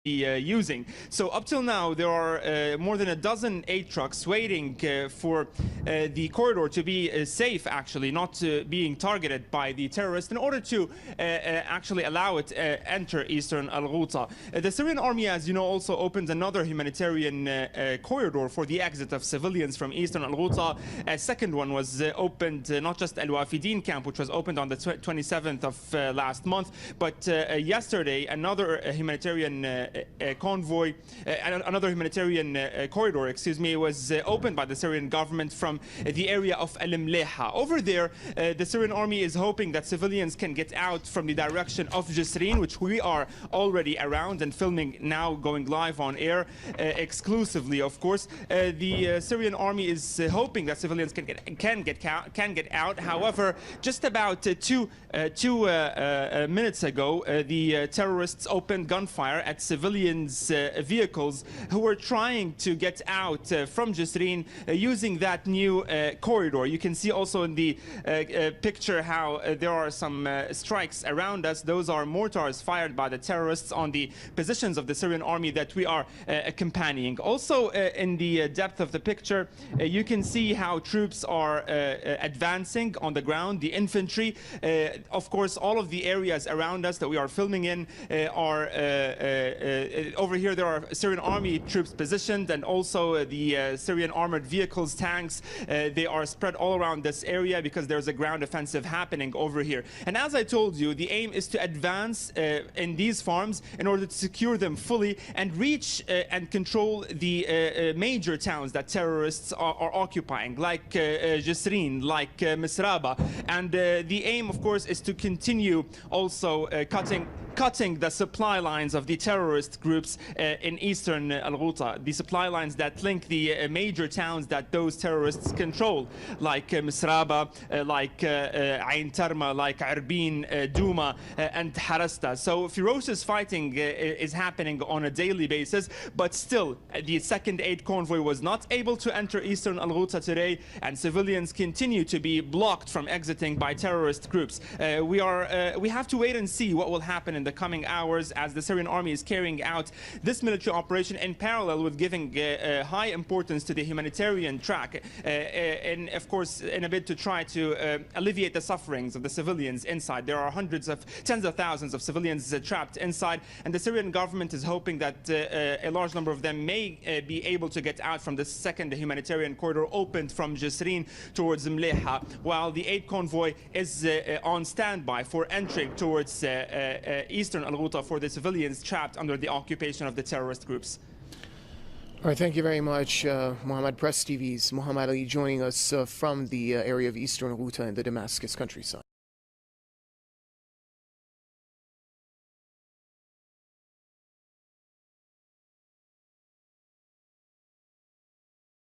using. So up till now, there are more than a dozen aid trucks waiting for the corridor to be safe, actually, not being targeted by the terrorists in order to actually allow it enter Eastern Ghouta. The Syrian army, as you know, also opened another humanitarian corridor for the exit of civilians from Eastern Ghouta. A second one was opened, not just Al-Wafidin camp, which was opened on the 27th of last month, but yesterday another humanitarian convoy, another humanitarian corridor, excuse me, was opened by the Syrian government from the area of Al-Mleha. Over there, the Syrian army is hoping that civilians can get out from the direction of Jisrin, which we are already around and filming now, going live on air exclusively, of course. The Syrian army is hoping that civilians can get out. However, just about two minutes ago, the terrorists opened gunfire at civilians' vehicles who were trying to get out from Jisrin using that new corridor. You can see also in the picture how there are some strikes around us. Those are mortars fired by the terrorists on the positions of the Syrian army that we are accompanying. Also, in the depth of the picture, you can see how troops are advancing on the ground. The infantry, of course, all of the areas around us that we are filming in are over here. There are Syrian army troops positioned, and also the Syrian armored vehicles, tanks. They are spread all around this area because there's a ground offensive happening over here. And as I told you, the aim is to advance in these farms in order to secure them fully and reach and control the major towns that terrorists are occupying, like Jisrin, like Misraba. And the aim, of course, is to continue also cutting the supply lines of the terrorist groups in Eastern Ghouta, the supply lines that link the major towns that those terrorists control, like Misraba, like Ain Tarma, like Arbin, Douma, and Harasta. So ferocious fighting is happening on a daily basis, but still the second aid convoy was not able to enter Eastern Ghouta today, and civilians continue to be blocked from exiting by terrorist groups. We have to wait and see what will happen in the coming hours as the Syrian army is carrying out this military operation in parallel with giving high importance to the humanitarian track, and of course in a bid to try to alleviate the sufferings of the civilians inside. There are tens of thousands of civilians trapped inside, and the Syrian government is hoping that a large number of them may be able to get out from the second humanitarian corridor opened from Jisrin towards Mleha, while the aid convoy is on standby for entering towards Eastern Ghouta for the civilians trapped under the occupation of the terrorist groups. All right, thank you very much, Mohammed. Press TV's Muhammad Ali joining us from the area of Eastern Ghouta in the Damascus countryside.